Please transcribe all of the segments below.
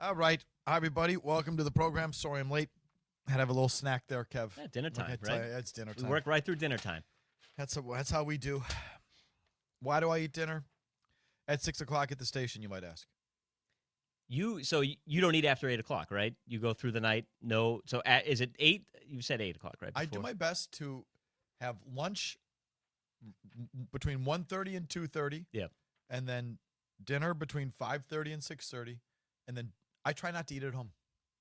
All right. Hi, everybody. Welcome to the program. Sorry I'm late. Had to have a little snack there, Kev. Yeah, dinner time, Like I tell right? you, it's dinner We time. work right through dinner time. That's how we do. Why do I eat dinner? At 6 o'clock at the station, you might ask. You don't eat after 8 o'clock, right? You go through the night. No. So is it 8? You said 8 o'clock, right? I do my best to have lunch between 1:30 and 2:30. Yep. And then dinner between 5:30 and 6:30. And then I try not to eat at home.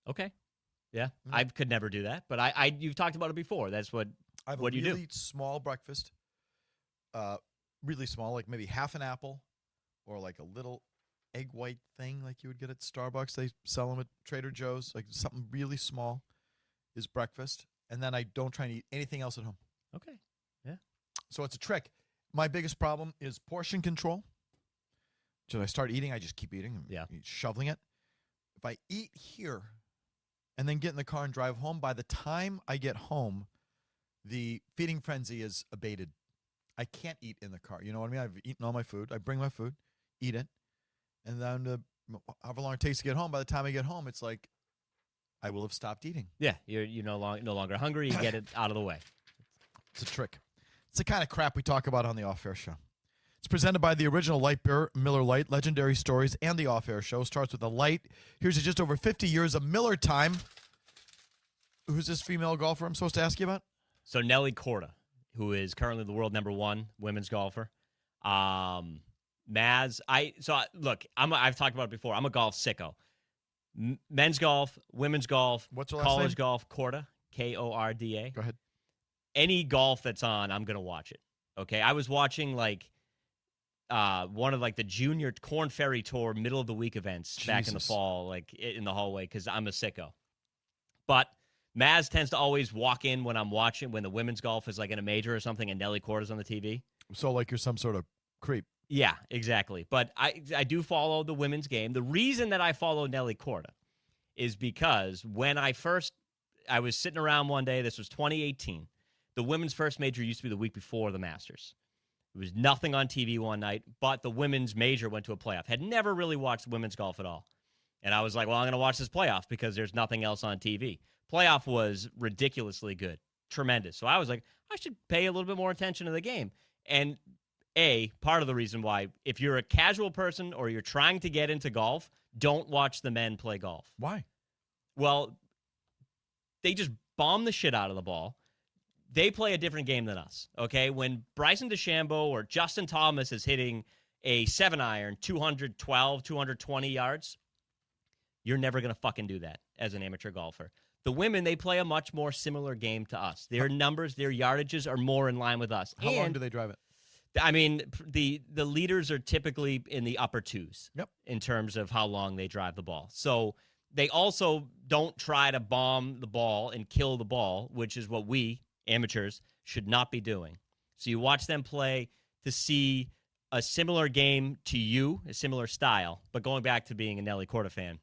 Okay. Yeah. Mhm. I could never do that, but you've talked about it before. That's what I have what a do you really do? small breakfast. Really small, like maybe half an apple or like a little egg white thing like you would get at Starbucks. They sell them at Trader Joe's. Like something really small is breakfast. And then I don't try and eat anything else at home. Okay. Yeah. So it's a trick. My biggest problem is portion control. So I start eating, I just keep eating and Yeah. shoveling it. If I eat here and then get in the car and drive home, by the time I get home, the feeding frenzy is abated. I can't eat in the car. You know what I mean? I've eaten all my food. I bring my food, eat it, and then however long it takes to get home, by the time I get home, it's like I will have stopped eating. Yeah. You're no longer hungry. You get it out of the way. It's a trick. It's the kind of crap we talk about on the Off-Air Show. It's presented by the original light beer, Miller Lite, Legendary Stories, and the Off-Air Show. Starts with a light. Here's just over 50 years of Miller time. Who's this female golfer I'm supposed to ask you about? So Nelly Korda, who is currently the world #1 women's golfer. Maz, look, I've talked about it before. I'm a golf sicko. Men's golf, women's golf, What's her last college name? golf, Korda, Korda. Go ahead. Any golf that's on, I'm gonna watch it. Okay, I was watching one of the junior Corn Ferry Tour middle of the week events back in the Jesus. fall, in the hallway because I'm a sicko. But Maz tends to always walk in when I'm watching when the women's golf is in a major or something, and Nelly Korda's on the TV. So like you're some sort of creep. Yeah, exactly. But I do follow the women's game. The reason that I follow Nelly Korda is because when I was sitting around one day, this was 2018. The women's first major used to be the week before the Masters. It was nothing on TV one night, but the women's major went to a playoff. Had never really watched women's golf at all. And I was like, well, I'm going to watch this playoff because there's nothing else on TV. Playoff was ridiculously good, tremendous. So I was like, I should pay a little bit more attention to the game. And part of the reason why, if you're a casual person or you're trying to get into golf, don't watch the men play golf. Why? Well, they just bomb the shit out of the ball. They play a different game than us, okay? When Bryson DeChambeau or Justin Thomas is hitting a 7-iron, 212, 220 yards, you're never going to fucking do that as an amateur golfer. The women, they play a much more similar game to us. Their numbers, their yardages are more in line with us. How long do they drive it? I mean, the leaders are typically in the upper twos. Yep. In terms of how long they drive the ball. So they also don't try to bomb the ball and kill the ball, which is what we, amateurs, should not be doing. So you watch them play to see a similar game to you, a similar style. But going back to being a Nelly Korda fan,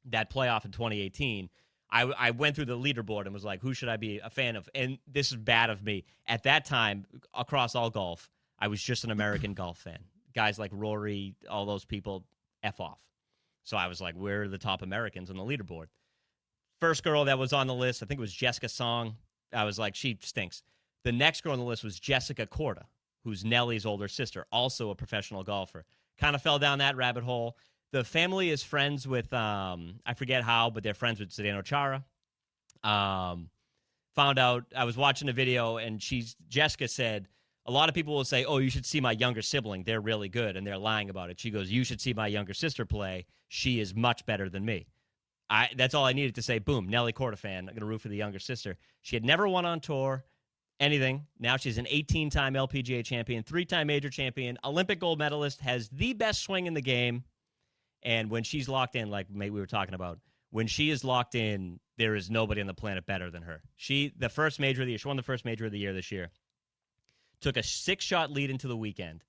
that playoff in 2018, I went through the leaderboard and was like, who should I be a fan of? And this is bad of me. At that time, across all golf, I was just an American golf fan. Guys like Rory, all those people, F off. So I was like, we're the top Americans on the leaderboard. First girl that was on the list, I think it was Jessica Song. I was like, she stinks. The next girl on the list was Jessica Korda, who's Nelly's older sister, also a professional golfer. Kind of fell down that rabbit hole. The family is friends with, I forget how, but they're friends with Zdeno Chara. Found out, I was watching a video, and Jessica said, a lot of people will say, oh, you should see my younger sibling. They're really good, and they're lying about it. She goes, you should see my younger sister play. She is much better than me. That's all I needed to say. Boom, Nelly Korda fan. I'm going to root for the younger sister. She had never won on tour, anything. Now she's an 18-time LPGA champion, 3-time major champion, Olympic gold medalist, has the best swing in the game. And when she's locked in, like maybe we were talking about, when she is locked in, there is nobody on the planet better than her. She won the first major of the year this year. Took a 6-shot lead into the weekend.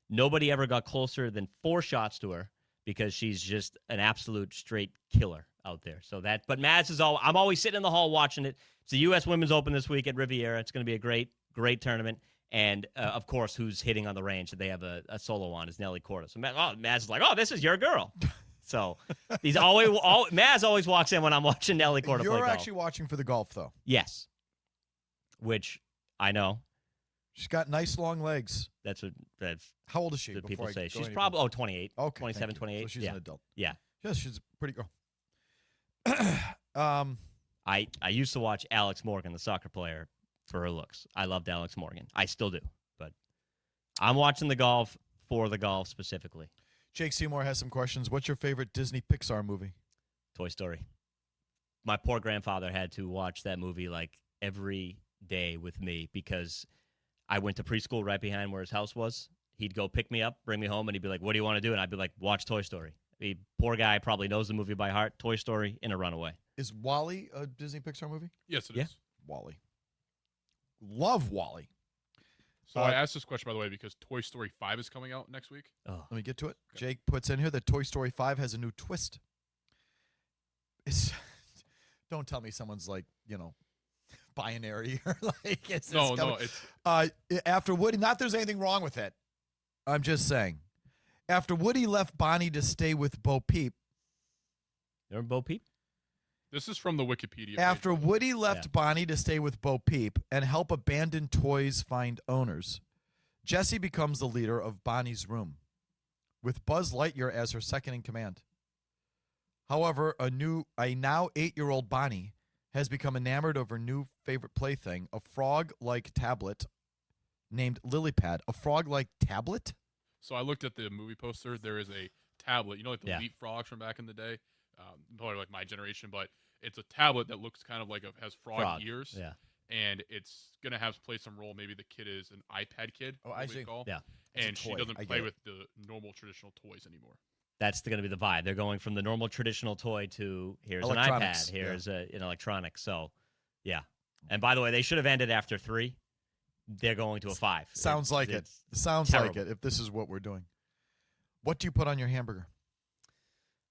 Nobody ever got closer than 4 shots to her because she's just an absolute straight killer out there. But Maz is I'm always sitting in the hall watching it. It's the U.S. Women's Open this week at Riviera. It's going to be a great, great tournament. And, of course, who's hitting on the range that they have a solo on is Nelly Korda. So Maz is like, oh, this is your girl. So Maz always walks in when I'm watching Nelly Corda play golf. You're actually watching for the golf, though. Yes. Which I know. She's got nice long legs. That's How old is she? what people say. She's any probably 28. Okay, 27, 28. So she's an adult. Yeah. Yes, she's a pretty girl. I used to watch Alex Morgan, the soccer player, for her looks. I loved Alex Morgan. I still do. But I'm watching the golf for the golf specifically. Jake Seymour has some questions. What's your favorite Disney Pixar movie? Toy Story. My poor grandfather had to watch that movie like every day with me because I went to preschool right behind where his house was. He'd go pick me up, bring me home, and he'd be like, what do you want to do? And I'd be like, watch Toy Story. The poor guy probably knows the movie by heart. Toy Story in a runaway. Is WALL-E a Disney Pixar movie? Yes, it is. WALL-E. Love WALL-E. So I asked this question, by the way, because Toy Story 5 is coming out next week. Oh. Let me get to it. Okay. Jake puts in here that Toy Story 5 has a new twist. Don't tell me someone's like, binary or like it's No, it's after Woody, not there's anything wrong with it. I'm just saying. After Woody left Bonnie to stay with Bo Peep. Remember Bo Peep? this is from the Wikipedia. After page. Woody left Bonnie to stay with Bo Peep and help abandoned toys find owners, Jessie becomes the leader of Bonnie's room, with Buzz Lightyear as her second in command. However, a now 8-year-old Bonnie has become enamored of her new favorite plaything, a frog-like tablet named Lilypad. A frog-like tablet? So I looked at the movie poster. There is a tablet, like the Yeah. Elite Frogs from back in the day, probably like my generation, but it's a tablet that looks kind of like has frog ears. Yeah. And it's going to have play some role. Maybe the kid is an iPad kid. Oh, I see. Call. Yeah. And It's a she toy. doesn't I play get it. with the normal traditional toys anymore. That's going to be the vibe. They're going from the normal traditional toy to here's an Electronics, iPad, here's an electronic. So, yeah. And by the way, they should have ended after 3. They're going to a 5. Sounds like it. It's Sounds terrible. like it, if this is what we're doing. What do you put on your hamburger?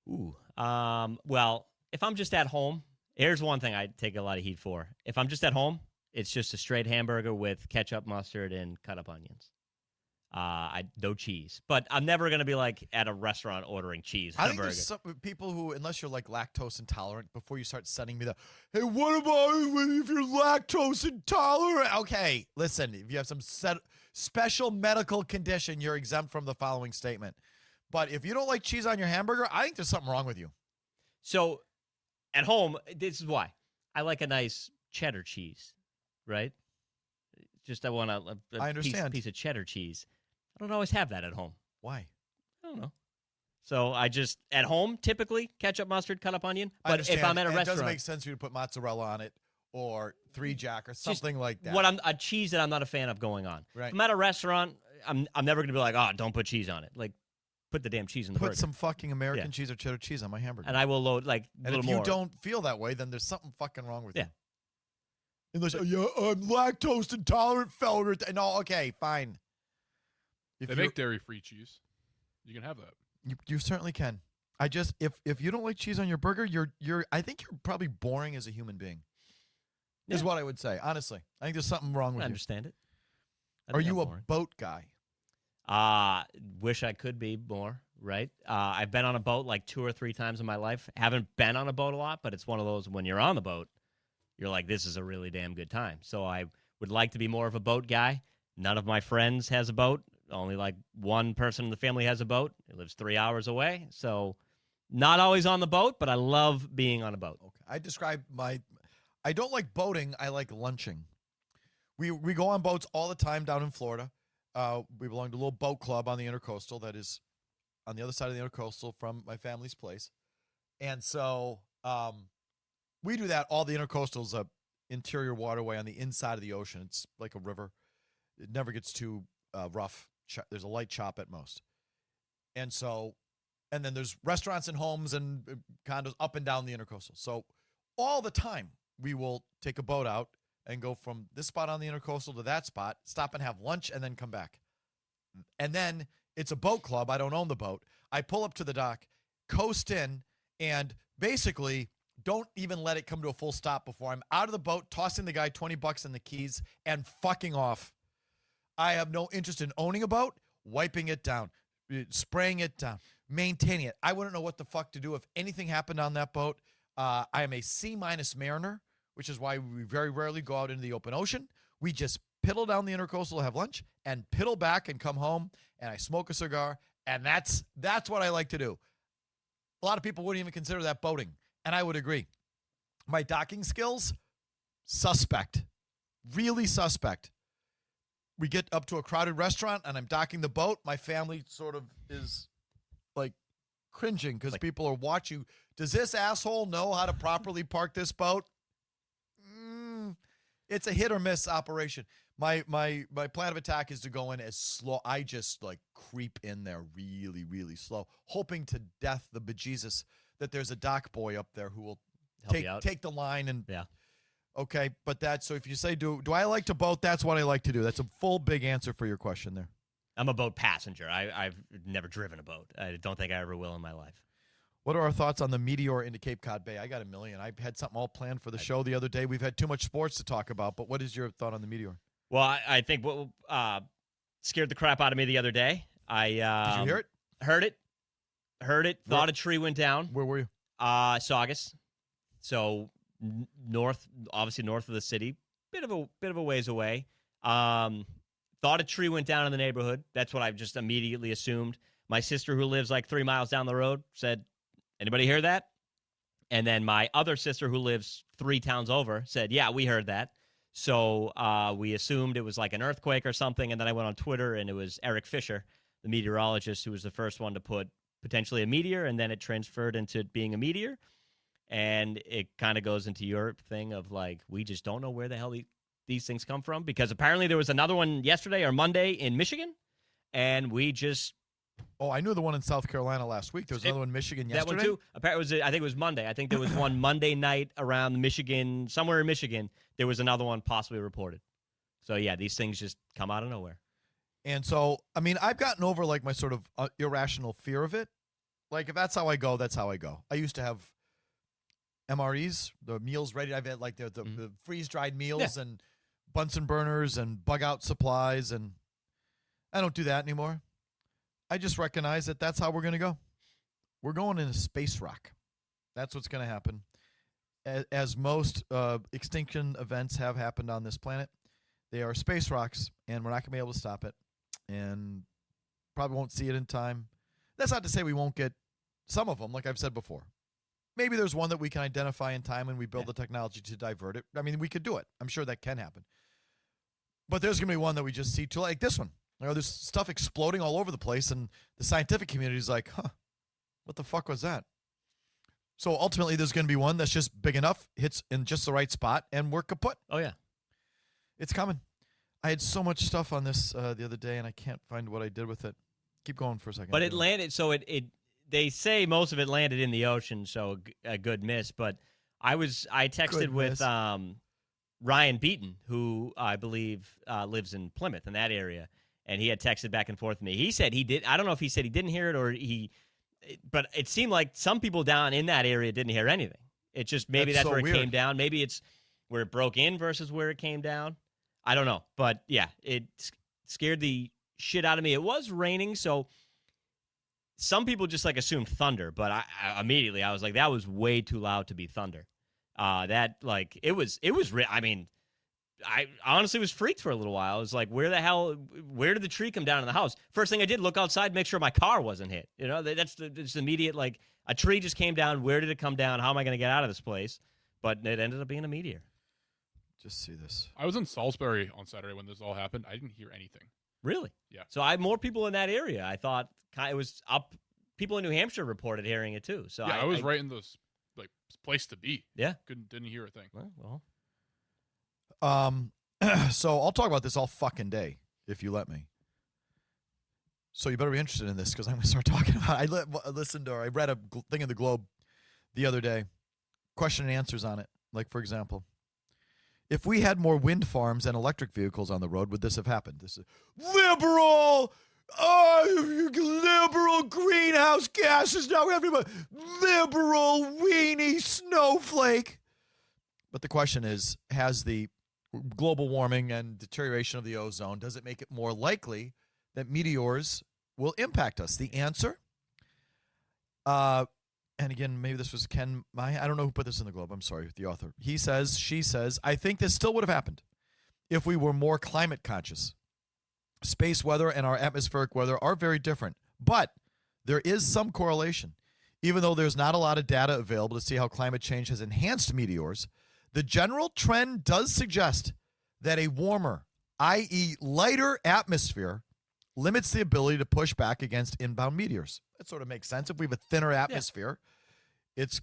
Ooh. Well, if I'm just at home, here's one thing I take a lot of heat for. If I'm just at home, it's just a straight hamburger with ketchup, mustard, and cut up onions. No cheese. But I'm never going to be like at a restaurant ordering cheese on I a think burger. there's some people who, unless you're like lactose intolerant, before you start sending me hey, what about if you're lactose intolerant? Okay, listen, if you have some special medical condition, you're exempt from the following statement. But if you don't like cheese on your hamburger, I think there's something wrong with you. So at home, this is why. I like a nice cheddar cheese, right? Just I want I understand. piece of cheddar cheese. I don't always have that at home. Why? I don't know. So I just, at home, typically, ketchup, mustard, cut up onion. I But if understand. I'm at a It restaurant. doesn't make sense for you to put mozzarella on it or 3 Jack or something like that. A cheese that I'm not a fan of going on. Right. If I'm at a restaurant, I'm never going to be like, oh, don't put cheese on it. Like, put the damn cheese in the Put burger. some fucking American Yeah. cheese or cheddar cheese on my hamburger. And I will load, like, a And little if more. you don't feel that way, then there's something fucking wrong with Yeah. you. Unless, I'm lactose intolerant, Felger. No, okay, fine. If They you're- make dairy-free cheese. You can have that. you certainly can. I just if you don't like cheese on your burger, I think you're probably boring as a human being. Is Yeah. what I would say. Honestly, I think there's something wrong I with you. understand it. I Are think you I'm a boring. boat guy? Wish I could be more, right? I've been on a boat like 2 or 3 times in my life. Haven't been on a boat a lot, but it's one of those when you're on the boat, you're like, this is a really damn good time. So I would like to be more of a boat guy. None of my friends has a boat. Only like one person in the family has a boat. He lives 3 hours away. So not always on the boat, but I love being on a boat. Okay. I don't like boating. I like lunching. We go on boats all the time down in Florida. We belong to a little boat club on the Intercoastal that is on the other side of the Intercoastal from my family's place. And so we do that. All the Intercoastal's a interior waterway on the inside of the ocean. It's like a river. It never gets too rough. There's a light chop at most. And then there's restaurants and homes and condos up and down the Intercoastal. So all the time we will take a boat out and go from this spot on the Intercoastal to that spot, stop and have lunch, and then come back. And then it's a boat club. I don't own the boat. I pull up to the dock, coast in, and basically don't even let it come to a full stop before I'm out of the boat, tossing the guy $20 in the keys, and fucking off. I have no interest in owning a boat, wiping it down, spraying it down, maintaining it. I wouldn't know what the fuck to do if anything happened on that boat. I am a C- mariner, which is why we very rarely go out into the open ocean. We just piddle down the intercoastal, have lunch, and piddle back and come home, and I smoke a cigar, and that's what I like to do. A lot of people wouldn't even consider that boating, and I would agree. My docking skills, suspect. Really suspect. We get up to a crowded restaurant, and I'm docking the boat. My family sort of is, like, cringing because people are watching. Does this asshole know how to properly park this boat? It's a hit or miss operation. My plan of attack is to go in as slow. I just like creep in there really, really slow, hoping to death the bejesus that there's a dock boy up there who will take the line and okay. But that's so if you say do I like to boat? That's what I like to do. That's a full big answer for your question there. I'm a boat passenger. I've never driven a boat. I don't think I ever will in my life. What are our thoughts on the Meteor into Cape Cod Bay? I got a million. I had something all planned for the show the other day. We've had too much sports to talk about, but what is your thought on the Meteor? Well, I think what scared the crap out of me the other day. Did you hear it? Heard it. Thought a tree went down. Where were you? Saugus. So north of the city. Bit of a ways away. Thought a tree went down in the neighborhood. That's what I've just immediately assumed. My sister, who lives like 3 miles down the road, said, "Anybody hear that?" And then my other sister, who lives 3 towns over, said, "Yeah, we heard that." So we assumed it was like an earthquake or something. And then I went on Twitter, and it was Eric Fisher, the meteorologist, who was the first one to put potentially a meteor, and then it transferred into being a meteor. And it kind of goes into your thing of like, we just don't know where the hell these things come from, because apparently there was another one yesterday or Monday in Michigan, and we just... Oh, I knew the one in South Carolina last week. There was another one in Michigan yesterday. That one too. Apparently, I think it was Monday. I think there was one Monday night around Michigan, somewhere in Michigan. There was another one possibly reported. So yeah, these things just come out of nowhere. And so, I mean, I've gotten over like my sort of irrational fear of it. Like if that's how I go, that's how I go. I used to have MREs, the meals ready. I've had like the freeze-dried meals and Bunsen burners and bug-out supplies, and I don't do that anymore. I just recognize that that's how we're going to go. We're going in a space rock. That's what's going to happen. As most extinction events have happened on this planet, they are space rocks, and we're not going to be able to stop it, and probably won't see it in time. That's not to say we won't get some of them, like I've said before. Maybe there's one that we can identify in time and we build the technology to divert it. I mean, we could do it. I'm sure that can happen. But there's going to be one that we just see too, like this one. You know, there's stuff exploding all over the place, and the scientific community is like, what the fuck was that? So ultimately, there's going to be one that's just big enough, hits in just the right spot, and we're kaput. Oh, yeah. It's coming. I had so much stuff on this the other day, and I can't find what I did with it. Keep going for a second. But it landed, so they say most of it landed in the ocean, so a good miss. But I texted with Ryan Beaton, who I believe lives in Plymouth, in that area. And he had texted back and forth with me. He said he did. I don't know if he said he didn't hear it but it seemed like some people down in that area didn't hear anything. It just maybe that's so where weird. It came down. Maybe it's where it broke in versus where it came down. I don't know. But yeah, it scared the shit out of me. It was raining, so some people just like assumed thunder. But I immediately was like, that was way too loud to be thunder. That like it was. I mean. I honestly was freaked for a little while. I was like, where did the tree come down in the house? First thing I did, look outside, make sure my car wasn't hit. You know, that's immediate, like, a tree just came down. Where did it come down? How am I going to get out of this place? But it ended up being a meteor. Just see this. I was in Salisbury on Saturday when this all happened. I didn't hear anything. Really? Yeah. So I had more people in that area. I thought it was up. People in New Hampshire reported hearing it, too. So yeah, I was right in the place to be. Yeah. Didn't hear a thing. Well. So I'll talk about this all fucking day if you let me. So you better be interested in this because I'm going to start talking about it. I read a thing in the Globe the other day, question and answers on it. Like, for example, if we had more wind farms and electric vehicles on the road, would this have happened? This is liberal. Liberal greenhouse gases. Now we have to liberal weenie snowflake. But the question is, has the global warming and deterioration of the ozone, does it make it more likely that meteors will impact us? The answer, And again, maybe this was Ken. I don't know who put this in the Globe. I'm sorry, the author. He says, she says, I think this still would have happened if we were more climate conscious. Space weather and our atmospheric weather are very different, but there is some correlation. Even though there's not a lot of data available to see how climate change has enhanced meteors, the general trend does suggest that a warmer, i.e. lighter atmosphere limits the ability to push back against inbound meteors. That sort of makes sense. If we have a thinner atmosphere, there's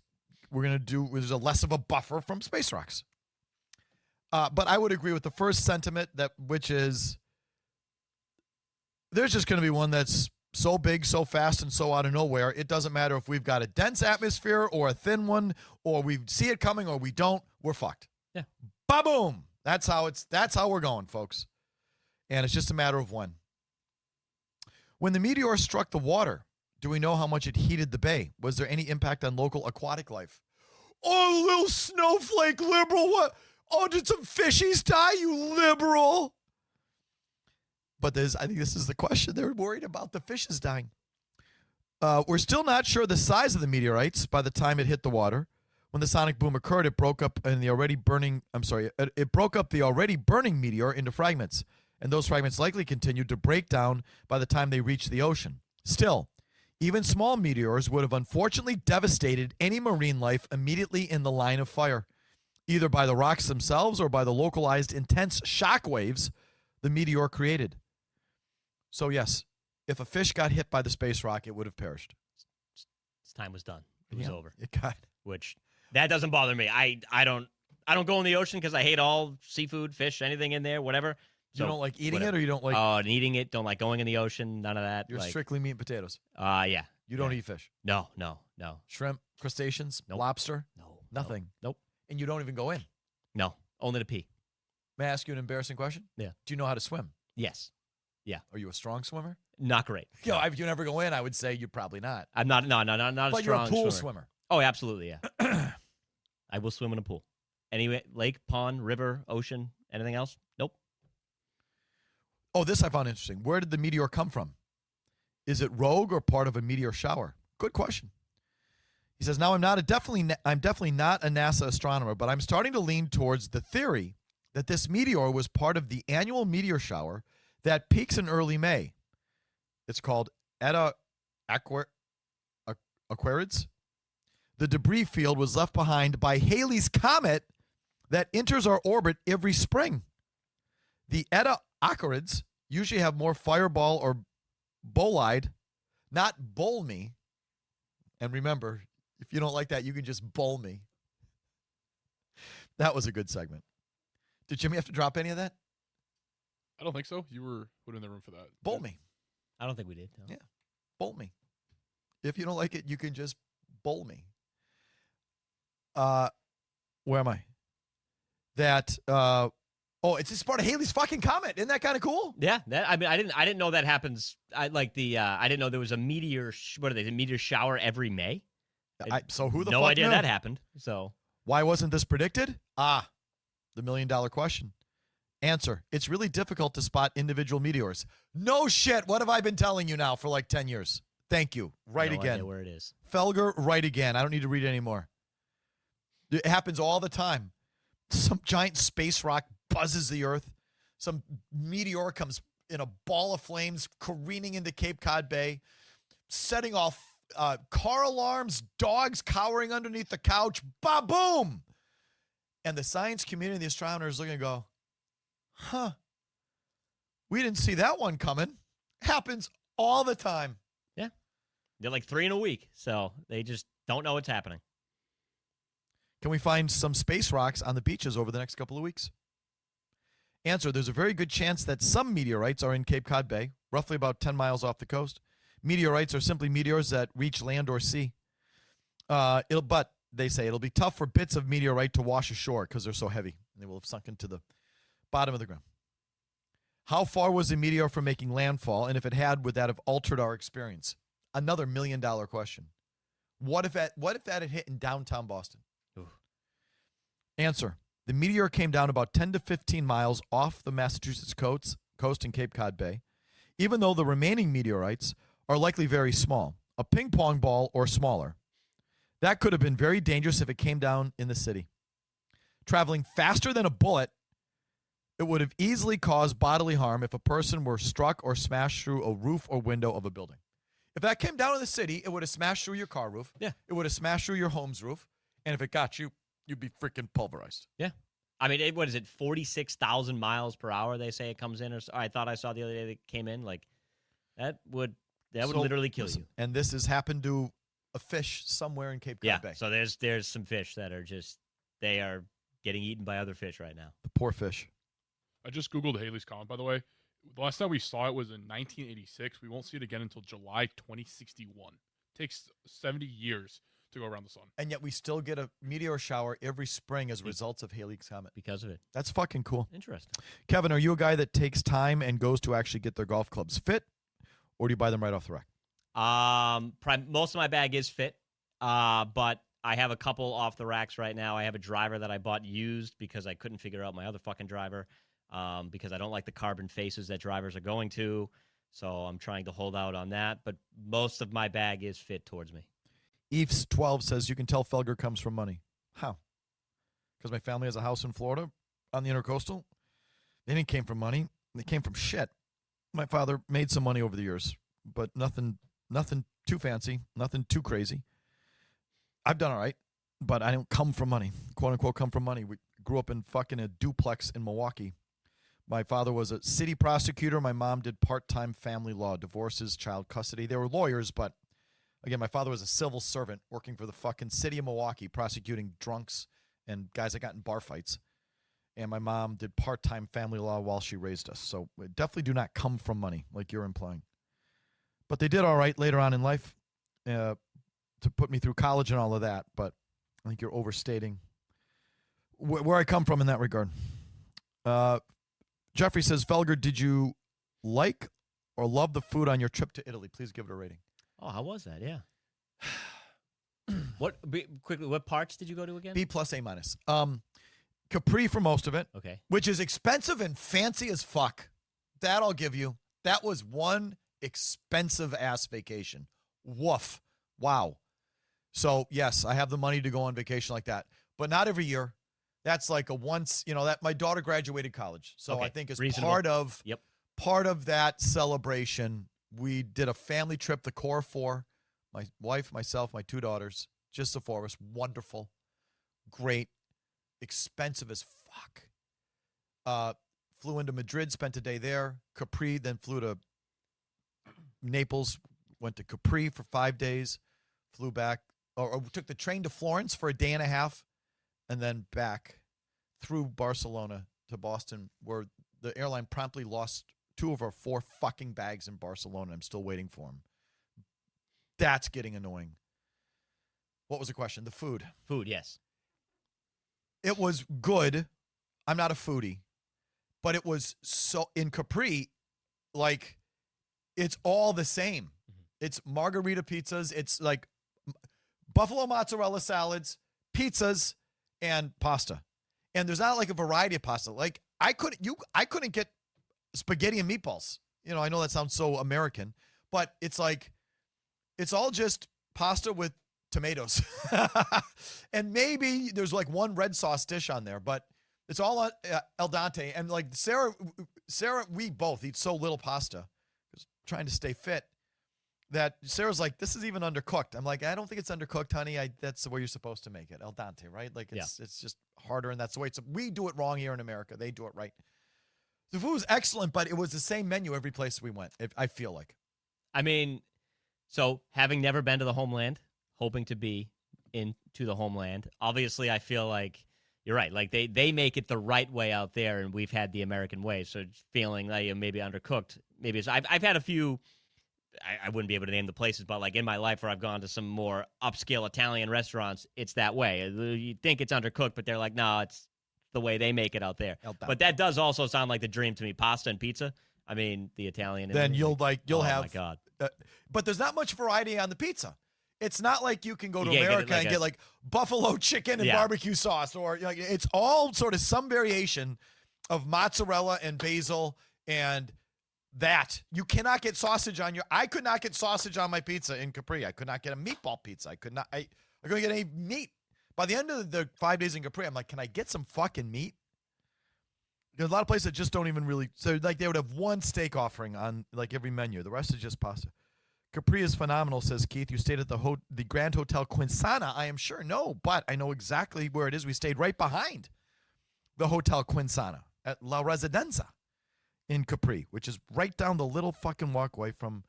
a less of a buffer from space rocks. But I would agree with the first sentiment, which is there's just going to be one that's so big, so fast, and so out of nowhere. It doesn't matter if we've got a dense atmosphere or a thin one, or we see it coming or we don't. We're fucked. Yeah. Ba-boom. That's how we're going, folks. And it's just a matter of when. When the meteor struck the water, do we know how much it heated the bay? Was there any impact on local aquatic life? Oh, little snowflake liberal. What? Oh, did some fishies die, you liberal? But I think this is the question. They're worried about the fishes dying. We're still not sure the size of the meteorites by the time it hit the water. When the sonic boom occurred, it broke up the already burning meteor into fragments, and those fragments likely continued to break down by the time they reached the ocean. Still, even small meteors would have unfortunately devastated any marine life immediately in the line of fire, either by the rocks themselves or by the localized intense shock waves the meteor created. So yes, if a fish got hit by the space rock, it would have perished. Its time was done. It was over. It got. Which that doesn't bother me. I don't go in the ocean because I hate all seafood, fish, anything in there, whatever. So, you don't like eating it, or you don't like? Oh, and eating it. Don't like going in the ocean. None of that. You're strictly meat and potatoes. Yeah. You don't eat fish. No. Shrimp, crustaceans, Nope. lobster. No. Nothing. Nope. And you don't even go in. No. Only to pee. May I ask you an embarrassing question? Yeah. Do you know how to swim? Yes. Are you a strong swimmer? Not great. If you never go in, I would say you're probably not. I'm not. No, not a But strong you're a pool swimmer. swimmer. Oh, absolutely. Yeah. I will swim in a pool. Anyway, lake, pond, river, ocean, anything else? Nope. Oh, this I found interesting. Where did the meteor come from? Is it rogue or part of a meteor shower? Good question. He says, now I'm definitely not a NASA astronomer, but I'm starting to lean towards the theory that this meteor was part of the annual meteor shower that peaks in early May. It's called Eta Aquarids. The debris field was left behind by Halley's Comet that enters our orbit every spring. The Eta Aquarids usually have more fireball or bolide, not bowl me. And remember, if you don't like that, you can just bowl me. That was a good segment. Did Jimmy have to drop any of that? I don't think so. You were put in the room for that. Bowl me. I don't think we did. No. Yeah. Bowl me. If you don't like it, you can just bowl me. Where am I? It's just part of Halley's fucking Comet. Isn't that kind of cool? Yeah, I didn't know that happens. I didn't know there was a meteor. What are they? A meteor shower every May. So who the no fuck idea knew? that happened. So why wasn't this predicted? The $1 million question. Answer: it's really difficult to spot individual meteors. No shit. What have I been telling you now for like 10 years? Thank you. Right no again. idea where it is. Felger, right again. I don't need to read it anymore. It happens all the time. Some giant space rock buzzes the Earth. Some meteor comes in a ball of flames careening into Cape Cod Bay, setting off car alarms, dogs cowering underneath the couch. Ba-boom! And the science community, the astronomers looking and go, we didn't see that one coming. Happens all the time. Yeah. They're like 3 in a week, so they just don't know what's happening. Can we find some space rocks on the beaches over the next couple of weeks? Answer: there's a very good chance that some meteorites are in Cape Cod Bay, roughly about 10 miles off the coast. Meteorites are simply meteors that reach land or sea. But they say it'll be tough for bits of meteorite to wash ashore because they're so heavy, and they will have sunk into the bottom of the ground. How far was the meteor from making landfall, and if it had, would that have altered our experience? Another $1 million question. What if that had hit in downtown Boston? Ooh. Answer: the meteor came down about 10 to 15 miles off the Massachusetts coast in Cape Cod Bay. Even though the remaining meteorites are likely very small, a ping pong ball or smaller. That could have been very dangerous if it came down in the city. Traveling faster than a bullet, it would have easily caused bodily harm if a person were struck or smashed through a roof or window of a building. If that came down in the city, it would have smashed through your car roof. Yeah. It would have smashed through your home's roof. And if it got you, you'd be freaking pulverized. Yeah. I mean, what is it, 46,000 miles per hour they say it comes in? Or I thought I saw the other day that it came in. Like, that would literally kill you. And this has happened to a fish somewhere in Cape Cod Bay. So there's some fish that are just, they are getting eaten by other fish right now. The poor fish. I just Googled Haley's Comet, by the way. The last time we saw it was in 1986. We won't see it again until July 2061. Takes 70 years to go around the sun. And yet we still get a meteor shower every spring as a result of Haley's Comet. Because of it. That's fucking cool. Interesting. Kevin, are you a guy that takes time and goes to actually get their golf clubs fit, or do you buy them right off the rack? Most of my bag is fit, but I have a couple off the racks right now. I have a driver that I bought used because I couldn't figure out my other fucking driver, because I don't like the carbon faces that drivers are going to. So I'm trying to hold out on that. But most of my bag is fit towards me. Eves 12 says, you can tell Felger comes from money. How? Because my family has a house in Florida on the Intercoastal. They didn't came from money. They came from shit. My father made some money over the years, but nothing too fancy, nothing too crazy. I've done all right, but I don't come from money, quote unquote, come from money. We grew up in fucking a duplex in Milwaukee. My father was a city prosecutor. My mom did part-time family law, divorces, child custody. They were lawyers, but again, my father was a civil servant working for the fucking city of Milwaukee, prosecuting drunks and guys that got in bar fights. And my mom did part-time family law while she raised us. So we definitely do not come from money, like you're implying. But they did all right later on in life to put me through college and all of that. But I think you're overstating where I come from in that regard. Jeffrey says, Felger, did you like or love the food on your trip to Italy? Please give it a rating. Oh, how was that? Yeah. Quickly, what parts did you go to again? B plus A minus. Capri for most of it. Okay. Which is expensive and fancy as fuck. That I'll give you. That was one expensive ass vacation. Woof. Wow. So yes, I have the money to go on vacation like that, but not every year. That's like a once, that my daughter graduated college. So Okay. I think as Reasonable. part of that celebration, we did a family trip, the core four, my wife, myself, my two daughters, just the four of us. Wonderful. Great. Expensive as fuck. Flew into Madrid, spent a day there. Capri, then flew to Naples, went to Capri for 5 days, flew back, or took the train to Florence for a day and a half, and then back through Barcelona to Boston, where the airline promptly lost 2 of our 4 fucking bags in Barcelona. I'm still waiting for them. That's getting annoying. What was the question? The food. Food, yes. It was good. I'm not a foodie, but it was so in Capri, like it's all the same. Mm-hmm. It's margarita pizzas. It's like buffalo mozzarella salads, pizzas, and pasta. And there's not like a variety of pasta. Like I couldn't get spaghetti and meatballs. I know that sounds so American, but it's like it's all just pasta with tomatoes. And maybe there's like one red sauce dish on there, but it's all al dente. And like Sarah, we both eat so little pasta, just trying to stay fit, that Sarah's like, this is even undercooked. I'm like, I don't think it's undercooked, honey. That's the way you're supposed to make it. Al dente, right? Like it's just harder, and that's the way we do it wrong here in America. They do it right. The food was excellent, but it was the same menu every place we went, I feel like. I mean, so having never been to the homeland, hoping to be into the homeland, obviously I feel like you're right. Like they make it the right way out there, and we've had the American way. So feeling like maybe undercooked. Maybe I've had a few. I wouldn't be able to name the places, but like in my life where I've gone to some more upscale Italian restaurants, it's that way. You think it's undercooked, but they're like, no, it's the way they make it out there. But that does also sound like the dream to me. Pasta and pizza. I mean, the Italian. Then you'll have. Oh my God. But there's not much variety on the pizza. It's not like you can go to America and get like buffalo chicken and barbecue sauce, or it's all sort of some variation of mozzarella and basil and That. You cannot get sausage on I could not get sausage on my pizza in Capri. I could not get a meatball pizza. I couldn't get any meat. By the end of the 5 days in Capri, I'm like, can I get some fucking meat? There's a lot of places that just don't even really. So like they would have one steak offering on like every menu. The rest is just pasta. Capri is phenomenal, says Keith. You stayed at the Grand Hotel Quinsana. I am sure. No, but I know exactly where it is. We stayed right behind the Hotel Quinsana at La Residenza in Capri, which is right down the little fucking walkway from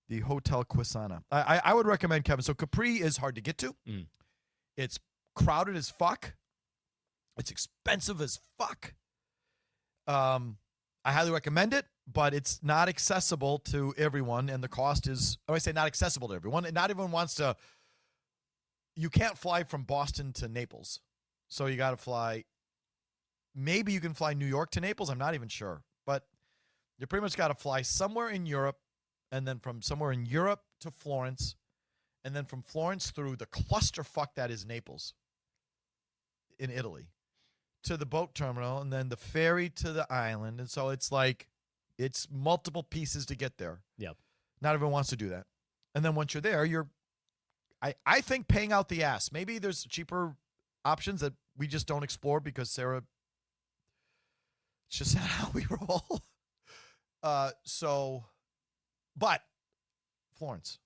the Hotel Quinsana. I would recommend, Kevin. So Capri is hard to get to. Mm. It's crowded as fuck. It's expensive as fuck. I highly recommend it, but it's not accessible to everyone, and the cost is, I say not accessible to everyone, and not everyone wants to, you can't fly from Boston to Naples, so you got to fly, maybe you can fly New York to Naples, I'm not even sure, but you pretty much got to fly somewhere in Europe, and then from somewhere in Europe to Florence, and then from Florence through the clusterfuck that is Naples in Italy to the boat terminal, and then the ferry to the island. And so it's like, it's multiple pieces to get there. Yep. Not everyone wants to do that. And then once you're there, I think paying out the ass. Maybe there's cheaper options that we just don't explore because Sarah, it's just not how we roll. But Florence.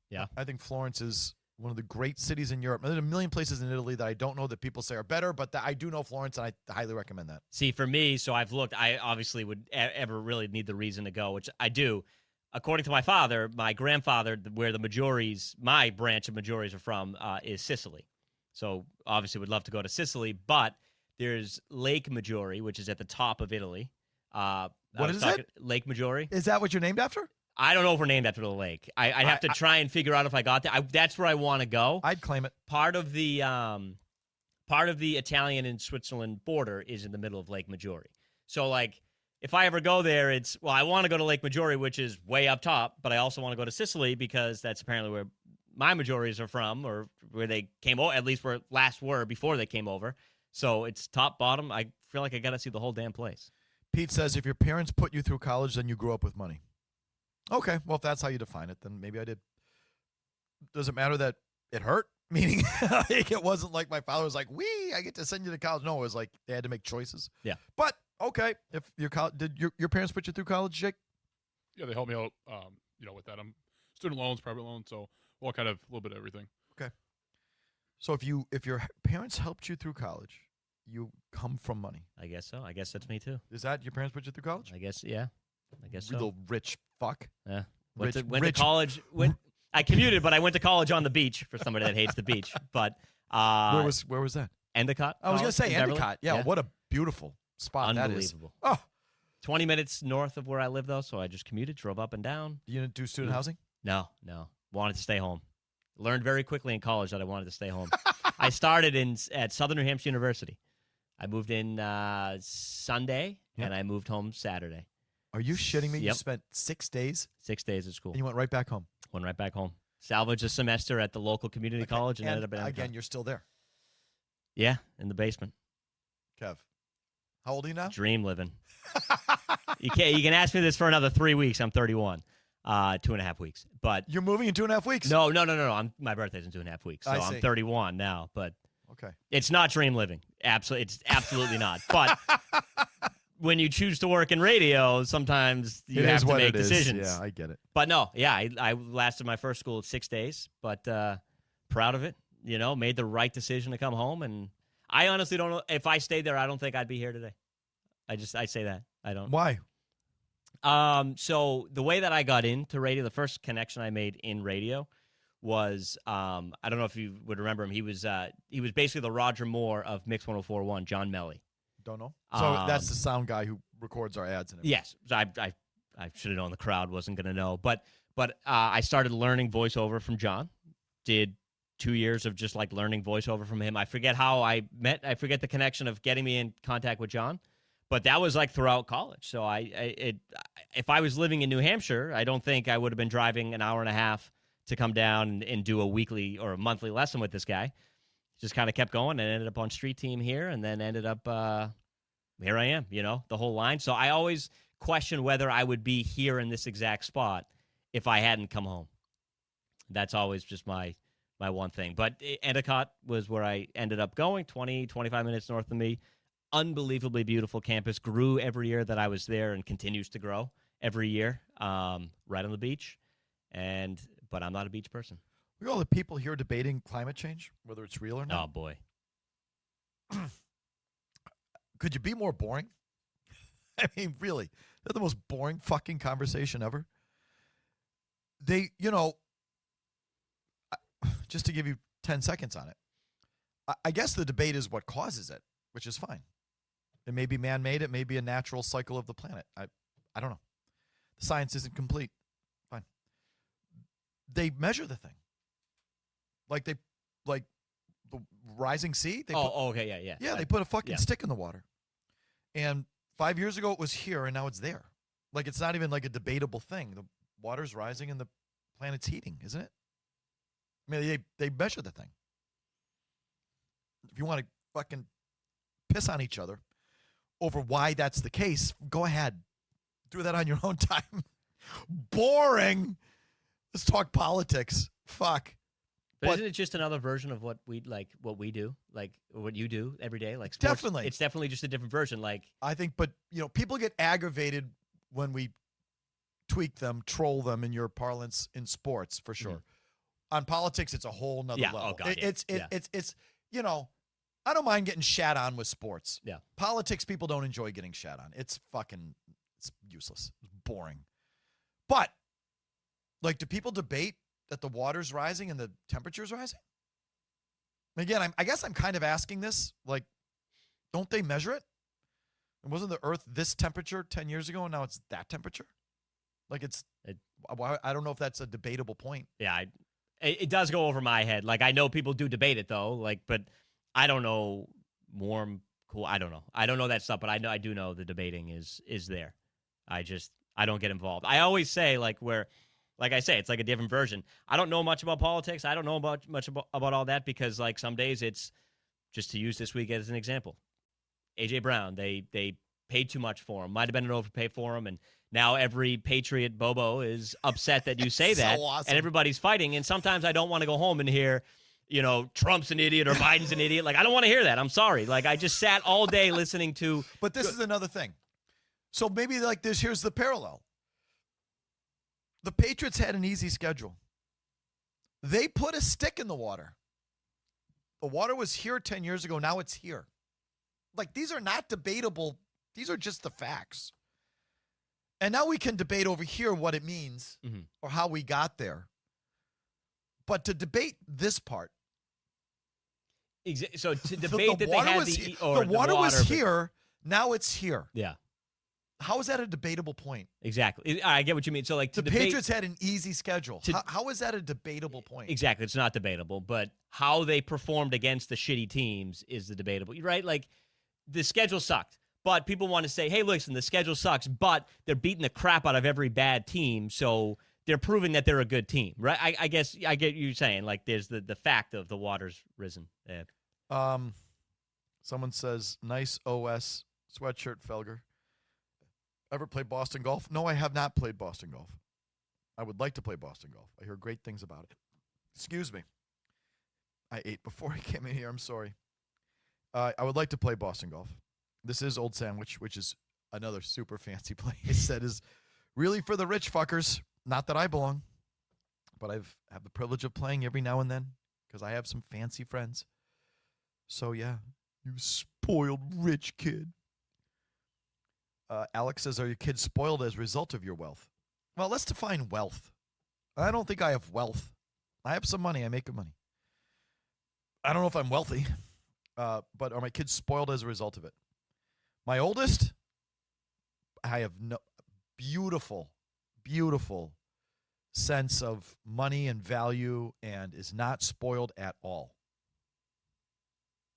Yeah. I think Florence is one of the great cities in Europe. There's a million places in Italy that I don't know that people say are better, but I do know Florence, and I highly recommend that. See, for me, so I've looked. I obviously would ever really need the reason to go, which I do. According to my father, my grandfather, where the Maggiores, my branch of Maggiores are from, is Sicily. So obviously would love to go to Sicily, but there's Lake Maggiore, which is at the top of Italy. What is it? Lake Maggiore. Is that what you're named after? I don't know if we're named after the lake. I'd have to try and figure out if I got there. That's where I want to go. I'd claim it. Part of the Italian and Switzerland border is in the middle of Lake Maggiore. So, like, if I ever go there, I want to go to Lake Maggiore, which is way up top, but I also want to go to Sicily because that's apparently where my Maggiores are from, or where they came over, at least where last were before they came over. So it's top, bottom. I feel like I got to see the whole damn place. Pete says, if your parents put you through college, then you grew up with money. Okay, well, if that's how you define it, then maybe I did. Does it matter that it hurt? Meaning, it wasn't like my father was like, I get to send you to college. No, it was like they had to make choices. Yeah. But, okay, if did your parents put you through college, Jake? Yeah, they helped me out, with that. I'm student loans, private loans, so all kind of a little bit of everything. Okay. So if your parents helped you through college, you come from money. I guess so. I guess that's me too. Is that your parents put you through college? I guess, yeah. I guess so. You little rich fuck. Yeah. Went to college. I commuted, but I went to college on the beach for somebody that hates the beach. But where was that? Endicott. I was going to say Beverly. Endicott. Yeah, what a beautiful spot that is. Unbelievable. Oh, 20 minutes north of where I live, though, so I just commuted, drove up and down. You didn't do student housing? No. Wanted to stay home. Learned very quickly in college that I wanted to stay home. I started at Southern New Hampshire University. I moved in Sunday, and I moved home Saturday. Are you shitting me? Yep. You spent 6 days? 6 days at school. And you went right back home? Went right back home. Salvaged a semester at the local community college and ended up in again, you're still there? Yeah, in the basement. Kev, how old are you now? Dream living. You can ask me this for another 3 weeks. I'm 31. 2.5 weeks. But you're moving in 2.5 weeks? No. My birthday's in 2.5 weeks, so I'm 31 now. But okay, it's not dream living. It's absolutely not. But when you choose to work in radio, sometimes you have to make decisions. Yeah, I get it. But no, yeah, I lasted my first school at 6 days, but proud of it. Made the right decision to come home, and I honestly don't know if I stayed there. I don't think I'd be here today. I say that I don't. Why? So the way that I got into radio, the first connection I made in radio was I don't know if you would remember him. He was basically the Roger Moore of Mix 104.1, John Melly. Don't know. So that's the sound guy who records our ads and everything. Yes, I should have known the crowd wasn't going to know, but I started learning voiceover from John. Did 2 years of just like learning voiceover from him. I forget how I forget the connection of getting me in contact with John. But that was like throughout college. So if I was living in New Hampshire, I don't think I would have been driving an hour and a half to come down and do a weekly or a monthly lesson with this guy. Just kind of kept going and ended up on street team here, and then ended up here I am, the whole line. So I always question whether I would be here in this exact spot if I hadn't come home. That's always just my one thing. But Endicott was where I ended up going, 20, 25 minutes north of me. Unbelievably beautiful campus. Grew every year that I was there and continues to grow every year, right on the beach. But I'm not a beach person. Look at all the people here debating climate change, whether it's real or not. Oh, boy. Could you be more boring? I mean, really, they're the most boring fucking conversation ever. They, just to give you 10 seconds on it, I guess the debate is what causes it, which is fine. It may be man-made. It may be a natural cycle of the planet. I don't know. The science isn't complete. Fine. They measure the thing. Like the rising sea. Okay, yeah. Yeah, they put a fucking stick in the water. And 5 years ago it was here, and now it's there. Like, it's not even like a debatable thing. The water's rising and the planet's heating, isn't it? I mean, they measure the thing. If you want to fucking piss on each other over why that's the case, go ahead. Do that on your own time. Boring. Let's talk politics. Fuck. But isn't it just another version of what we do, like what you do every day? Like sports, definitely, it's definitely just a different version. Like, I think, but people get aggravated when we tweak them, troll them in your parlance in sports for sure. Mm-hmm. On politics, it's a whole nother level. Oh God, it's I don't mind getting shat on with sports. Yeah, politics, people don't enjoy getting shat on. It's useless. It's boring. But like, do people debate that the water's rising and the temperature's rising? Again, I guess I'm kind of asking this, like, don't they measure it? And wasn't the Earth this temperature 10 years ago, and now it's that temperature? Like, I don't know if that's a debatable point. Yeah, it does go over my head. Like, I know people do debate it, though, like, but I don't know warm, cool. I don't know. I don't know that stuff, but I do know the debating is there. I don't get involved. I always say, like I say, it's like a different version. I don't know much about politics. I don't know much about all that because, like, some days it's just to use this week as an example. A.J. Brown, they paid too much for him. Might have been an overpay for him, and now every Patriot Bobo is upset that you say that, awesome. And everybody's fighting. And sometimes I don't want to go home and hear, Trump's an idiot or Biden's an idiot. Like, I don't want to hear that. I'm sorry. Like, I just sat all day listening to. But this is another thing. So maybe like this. Here's the parallel. The Patriots had an easy schedule. They put a stick in the water. The water was here 10 years ago. Now it's here. Like, these are not debatable. These are just the facts. And now we can debate over here what it means or how we got there. But to debate this part. So to debate that they had the water was here. Now it's here. Yeah. How is that a debatable point? Exactly. I get what you mean. So, like, the Patriots had an easy schedule. How is that a debatable point? Exactly. It's not debatable, but how they performed against the shitty teams is the debatable, right? Like, the schedule sucked, but people want to say, hey, listen, the schedule sucks, but they're beating the crap out of every bad team, so they're proving that they're a good team, right? I guess I get you saying, like, there's the fact of the water's risen. Yeah. Someone says, nice OS sweatshirt, Felger. Ever played Boston golf? No, I have not played Boston golf. I would like to play Boston golf. I hear great things about it. Excuse me. I ate before I came in here. I'm sorry. I would like to play Boston golf. This is Old Sandwich, which is another super fancy place that is really for the rich fuckers. Not that I belong, but I have the privilege of playing every now and then because I have some fancy friends. So, yeah, you spoiled rich kid. Alex says, are your kids spoiled as a result of your wealth? Well, let's define wealth. I don't think I have wealth. I have some money. I make good money. I don't know if I'm wealthy, but are my kids spoiled as a result of it? My oldest, I have no beautiful, beautiful sense of money and value and is not spoiled at all.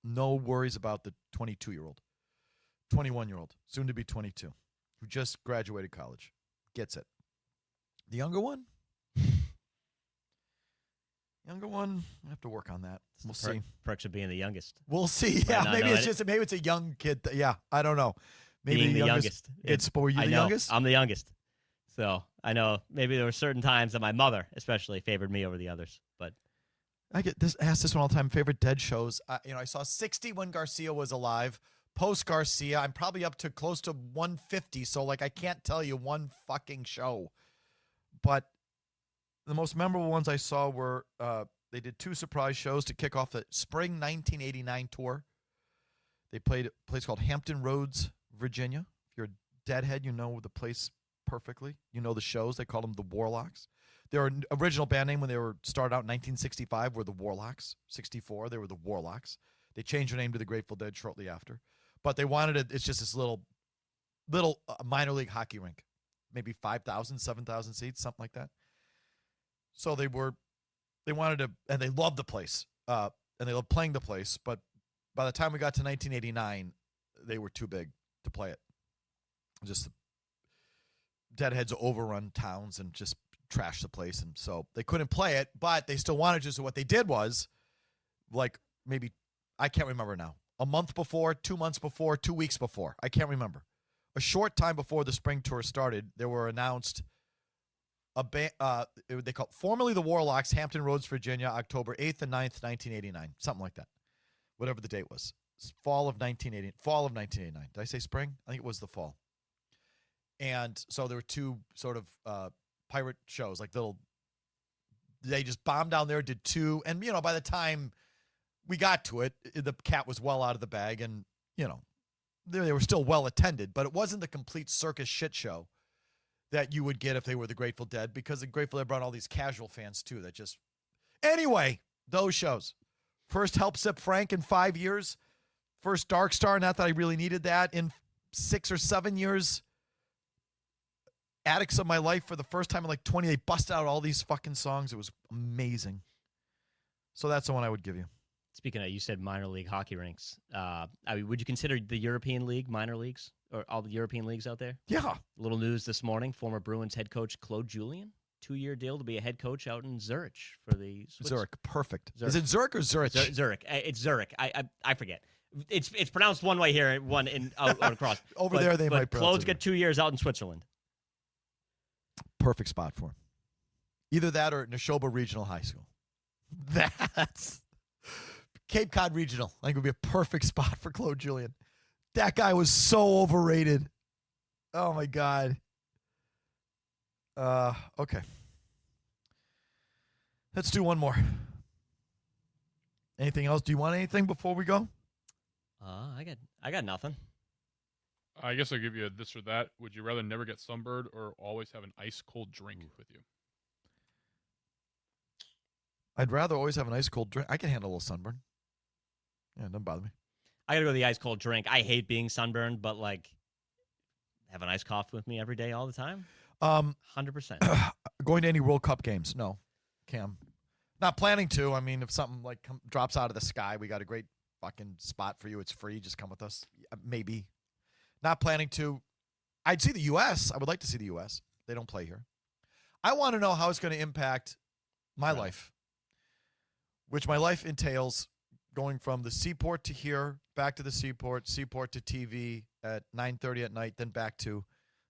No worries about the 22-year-old. 21-year-old, soon to be 22, who just graduated college, gets it. The younger one, I have to work on that. We'll see. Perks of being the youngest. We'll see. Yeah, maybe it's a young kid. Yeah, I don't know. Maybe being the youngest. Were you I the know, youngest? I'm the youngest. So I know maybe there were certain times that my mother especially favored me over the others. But I get this asked this one all the time. Favorite Dead shows. I saw 60 when Garcia was alive. Post Garcia, I'm probably up to close to 150. So like I can't tell you one fucking show. But the most memorable ones I saw were they did 2 surprise shows to kick off the spring 1989 tour. They played at a place called Hampton Roads, Virginia. If you're a Deadhead, you know the place perfectly. You know the shows. They called them the Warlocks. Their original band name when they were started out in 1965 were the Warlocks. 64, they were the Warlocks. They changed their name to the Grateful Dead shortly after. But they wanted it. It's just this little minor league hockey rink, maybe 5,000, 7,000 seats, something like that. So they wanted to, and they loved the place, and they loved playing the place. But by the time we got to 1989, they were too big to play it. Just Deadheads overrun towns and just trash the place, and so they couldn't play it, but they still wanted to. So what they did was, like, maybe, I can't remember now, a month before, 2 months before, 2 weeks before, I can't remember, a short time before the spring tour started, there were announced a band, they called formerly the Warlocks, Hampton Roads, Virginia, October 8th and 9th, 1989, something like that, whatever the date was. Fall of 1989. Did I say spring? I think it was the fall. And so there were 2 sort of pirate shows, like they just bombed down there, did 2, and by the time we got to it, the cat was well out of the bag, and they were still well attended, but it wasn't the complete circus shit show that you would get if they were the Grateful Dead, because the Grateful Dead brought all these casual fans too that just anyway, those shows. First Help Sip Frank in 5 years, first Dark Star, not that I really needed that, in 6 or 7 years. Addicts of My Life for the first time in like 20. They busted out all these fucking songs. It was amazing. So that's the one I would give you. Speaking of, you said minor league hockey rinks. Would you consider the European League minor leagues, or all the European leagues out there? Yeah. Little news this morning. Former Bruins head coach Claude Julien, 2-year deal to be a head coach out in Zurich for the Zurich. Perfect. Zurich. Is it Zurich or Zurich? Zurich. It's Zurich. I forget. It's pronounced one way here, one in out across. Over there, they might pronounce Claude's it. got 2 years out in Switzerland. Perfect spot for him. Either that or Neshoba Regional High School. That's Cape Cod Regional. I think would be a perfect spot for Claude Julien. That guy was so overrated. Oh my God. Okay. Let's do one more. Anything else? Do you want anything before we go? I got nothing. I guess I'll give you a this or that. Would you rather never get sunburned or always have an ice cold drink with you? I'd rather always have an ice cold drink. I can handle a little sunburn. Yeah, it doesn't bother me. I gotta go the ice cold drink. I hate being sunburned, but like, have an iced coffee with me every day, all the time. 100%. Going to any World Cup games? No, Cam. Not planning to. I mean, if something like drops out of the sky, we got a great fucking spot for you. It's free. Just come with us. Maybe. Not planning to. I'd see the U.S. I would like to see the U.S. They don't play here. I want to know how it's going to impact my life, which my life entails going from the seaport to here, back to the seaport to TV at 9:30 at night, then back to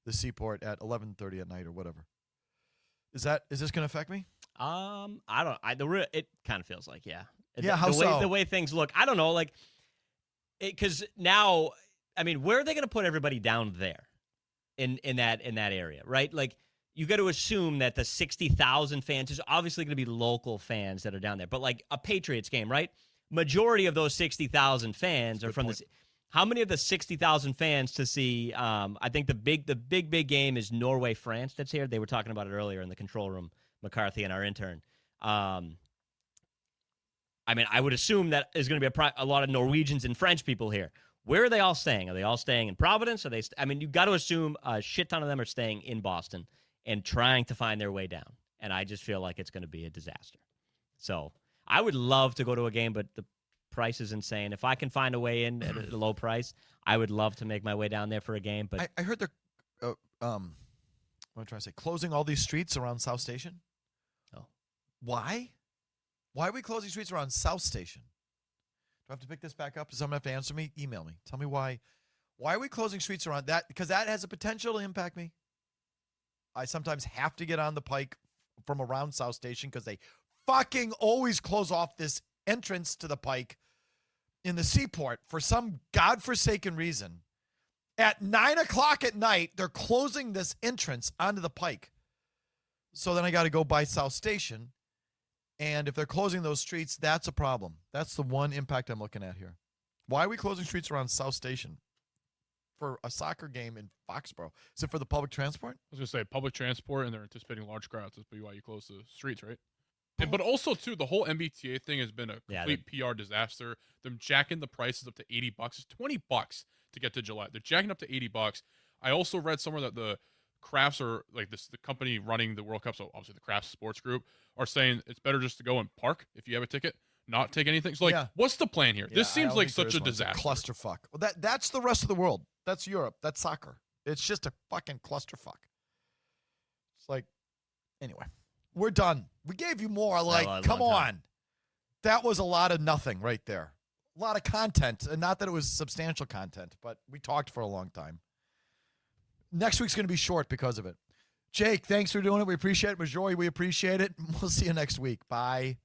the seaport at 11:30 at night or whatever. Is this going to affect me? It kind of feels like, yeah. Yeah, how so? The way things look, I don't know, like, because now, I mean, where are they going to put everybody down there in that area, right? Like, you got to assume that the 60,000 fans is obviously going to be local fans that are down there, but like a Patriots game, right? Majority of those 60,000 fans are from the. How many of the 60,000 fans to see? I think the big game is Norway, France. That's here. They were talking about it earlier in the control room. McCarthy and our intern. I mean, I would assume that there's going to be a lot of Norwegians and French people here. Where are they all staying? Are they all staying in Providence? I mean, you've got to assume a shit ton of them are staying in Boston and trying to find their way down. And I just feel like it's going to be a disaster. So I would love to go to a game, but the price is insane. If I can find a way in at a low price, I would love to make my way down there for a game. But I heard they're, what am I trying to say? Closing all these streets around South Station. Oh, why? Why are we closing streets around South Station? Do I have to pick this back up? Does someone have to answer me? Email me. Tell me why Why are we closing streets around that? Because that has a potential to impact me. I sometimes have to get on the pike from around South Station because they fucking always close off this entrance to the pike in the seaport for some godforsaken reason. At 9 o'clock at night, they're closing this entrance onto the pike. So then I got to go by South Station. And if they're closing those streets, that's a problem. That's the one impact I'm looking at here. Why are we closing streets around South Station for a soccer game in Foxborough? Is it for the public transport? I was going to say public transport, and they're anticipating large crowds. That's why you close the streets, right? But also, too, the whole MBTA thing has been a complete PR disaster. Them jacking the prices up to $80. It's $20 to get to Gillette. They're jacking up to $80. I also read somewhere that the Crafts are like this, the company running the World Cup, so obviously the Crafts Sports Group, are saying it's better just to go and park if you have a ticket, not take anything. So, what's the plan here? This seems like such a disaster. Clusterfuck. Well, that's the rest of the world. That's Europe. That's soccer. It's just a fucking clusterfuck. It's like, anyway. We're done. We gave you more. Like, come on. That was a lot of nothing right there. A lot of content. And not that it was substantial content, but we talked for a long time. Next week's going to be short because of it. Jake, thanks for doing it. We appreciate it. Maggiore, we appreciate it. We'll see you next week. Bye.